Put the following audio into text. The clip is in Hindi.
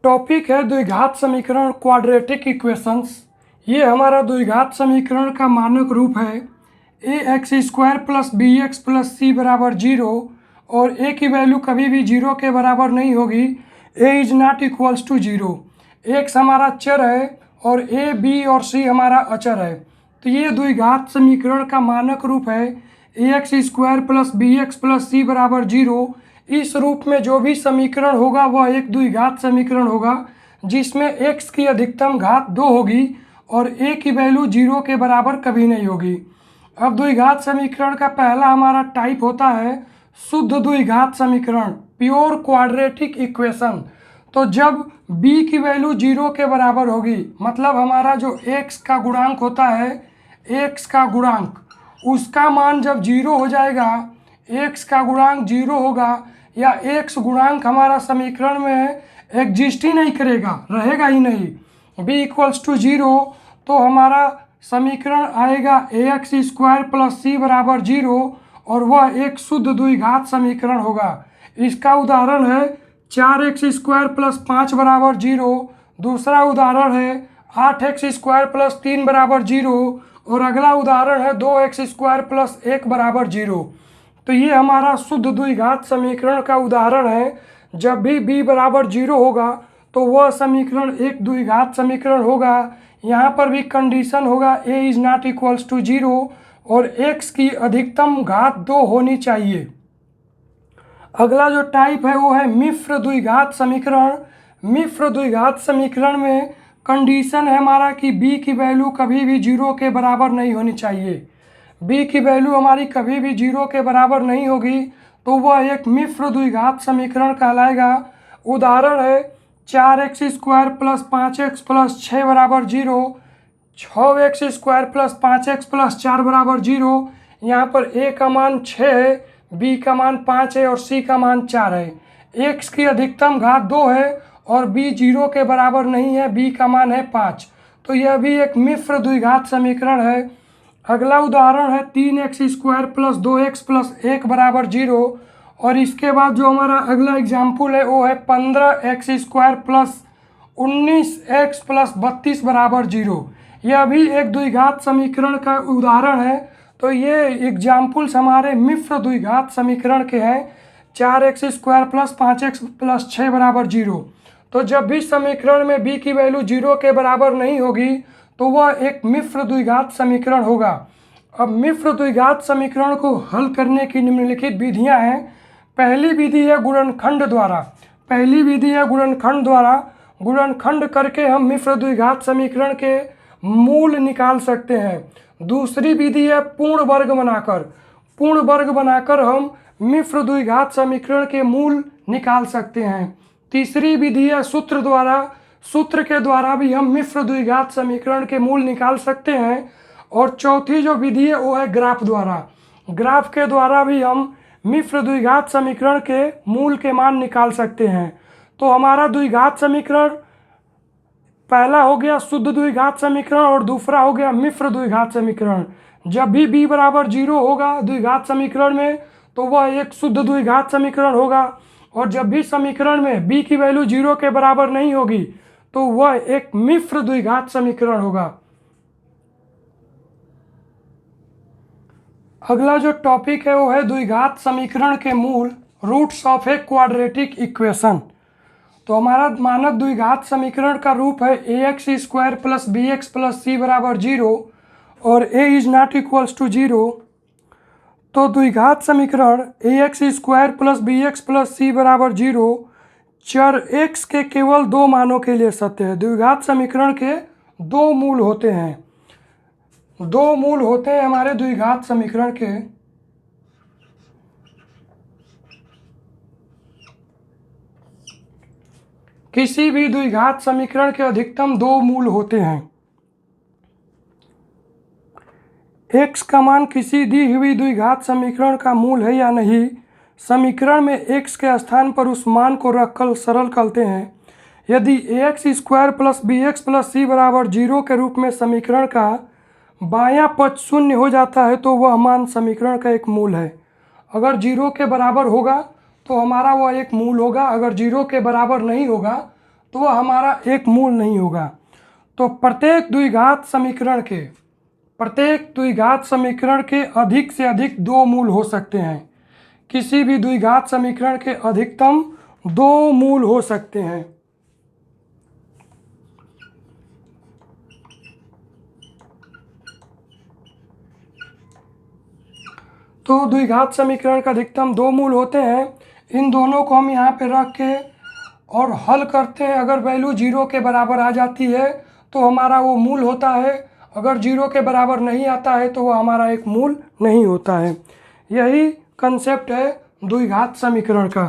टॉपिक है द्विघात समीकरण क्वाड्रेटिक इक्वेशंस। ये हमारा द्विघात समीकरण का मानक रूप है a x square plus b x plus c बराबर जीरो, और ए की वैल्यू कभी भी जीरो के बराबर नहीं होगी। A is not equals to zero. X हमारा चर है और ए बी और सी हमारा अचर है। तो ये द्विघात समीकरण का मानक रूप है a x square plus b x plus c बराबर जीरो। इस रूप में जो भी समीकरण होगा वह एक द्विघात समीकरण होगा जिसमें x की अधिकतम घात 2 होगी और a की वैल्यू जीरो के बराबर कभी नहीं होगी। अब द्विघात समीकरण का पहला हमारा टाइप होता है शुद्ध द्विघात समीकरण, प्योर क्वाड्रेटिक इक्वेशन। तो जब b की वैल्यू जीरो के बराबर होगी, मतलब हमारा जो x का गुणांक होता है, x का गुणांक, उसका मान जब जीरो हो जाएगा, x का गुणांक जीरो होगा या x गुणांक हमारा समीकरण में एग्जिस्ट ही नहीं करेगा, रहेगा ही नहीं, b इक्वल्स टू जीरो, तो हमारा समीकरण आएगा ए एक्स स्क्वायर प्लस सी बराबर जीरो, और वह एक शुद्ध द्विघात समीकरण होगा। इसका उदाहरण है 4x स्क्वायर प्लस 5 बराबर जीरो। दूसरा उदाहरण है 8x स्क्वायर प्लस 3 बराबर जीरो, और अगला उदाहरण है 2x स्क्वायर प्लस 1 बराबर जीरो। तो ये हमारा शुद्ध द्विघात समीकरण का उदाहरण है। जब भी b बराबर जीरो होगा तो वह समीकरण एक द्विघात समीकरण होगा। यहाँ पर भी कंडीशन होगा a is not equals to zero और x की अधिकतम घात 2 होनी चाहिए। अगला जो टाइप है वो है मिश्र द्विघात समीकरण। मिश्र द्विघात समीकरण में कंडीशन है हमारा कि b की वैल्यू कभी भी जीरो के बराबर नहीं होनी चाहिए। b की वैल्यू हमारी कभी भी जीरो के बराबर नहीं होगी तो वह एक मिश्र द्विघात समीकरण कहलाएगा। उदाहरण है 4x square plus 5x plus 6 बराबर zero, 6x square plus 5x plus 4 बराबर जीरो। यहाँ पर a का मान 6 है, b का मान 5 है और c का मान 4 है। x की अधिकतम घात 2 है और b जीरो के बराबर नहीं है, b का मान है 5। तो यह भी एक मिश्र द्विघात समीकरण है। अगला उदाहरण है 3x square plus 2x plus 1 बराबर जीरो, और इसके बाद जो हमारा अगला एग्जाम्पल है वो है 15x square plus 19x plus 32 बराबर जीरो। यह भी एक द्विघात समीकरण का उदाहरण है। तो ये एग्जाम्पल्स हमारे मिश्र द्विघात समीकरण के हैं, 4x square plus 5x plus 6 बराबर जीरो। तो जब भी समीकरण में b की वैल्यू जीरो के बराबर नहीं होगी तो वह एक मिश्र द्विघात समीकरण होगा। अब मिश्र द्विघात समीकरण को हल करने की निम्नलिखित विधियां हैं। पहली विधि है गुणनखंड द्वारा। पहली विधि है गुणनखंड द्वारा। गुणनखंड करके हम मिश्र द्विघात समीकरण के मूल निकाल सकते हैं। दूसरी विधि है पूर्ण वर्ग बनाकर। पूर्ण वर्ग बनाकर हम मिश्र द्विघात समीकरण के मूल निकाल सकते हैं। तीसरी विधि है सूत्र द्वारा। सूत्र के द्वारा भी हम मिश्र द्विघात समीकरण के मूल निकाल सकते हैं। और चौथी जो विधि है वो है ग्राफ द्वारा। ग्राफ के द्वारा भी हम मिश्र द्विघात समीकरण के मूल के मान निकाल सकते हैं। तो हमारा द्विघात समीकरण पहला हो गया शुद्ध द्विघात समीकरण और दूसरा हो गया मिश्र द्विघात समीकरण। जब भी b बराबर जीरो होगा द्विघात समीकरण में तो वह एक शुद्ध द्विघात समीकरण होगा, और जब भी समीकरण में b की वैल्यू जीरो के बराबर नहीं होगी तो वह एक मिश्र द्विघात समीकरण होगा। अगला जो टॉपिक है वो है द्विघात समीकरण के मूल, roots of a quadratic equation. तो हमारा मानक द्विघात समीकरण का रूप है a x square plus b x plus c बराबर जीरो और a is not equals to zero. तो द्विघात समीकरण a x square plus b x plus c बराबर जीरो चर x के केवल दो मानों के लिए सत्य है। द्विघात समीकरण के दो मूल होते हैं। दो मूल होते हैं हमारे द्विघात समीकरण के। किसी भी द्विघात समीकरण के अधिकतम दो मूल होते हैं। x का मान किसी दी हुई द्विघात समीकरण का मूल है या नहीं, समीकरण में x के स्थान पर उस मान को रखकर सरल करते हैं। यदि a x square plus b x plus c बराबर जीरो के रूप में समीकरण का बायां पक्ष शून्य हो जाता है तो वह मान समीकरण का एक मूल है। अगर जीरो के बराबर होगा तो हमारा वह एक मूल होगा, अगर जीरो के बराबर नहीं होगा तो वह हमारा एक मूल नहीं होगा। तो प्रत्येक द्विघात समीकरण के अधिक से अधिक 2 मूल हो सकते हैं। किसी भी द्विघात समीकरण के अधिकतम 2 मूल हो सकते हैं। तो द्विघात समीकरण का अधिकतम 2 मूल होते हैं। इन दोनों को हम यहाँ पे रख के और हल करते हैं। अगर वैल्यू 0 के बराबर आ जाती है तो हमारा वो मूल होता है, अगर 0 के बराबर नहीं आता है तो वो हमारा एक मूल नहीं होता है। यही कंसेप्ट है द्विघात समीकरण का।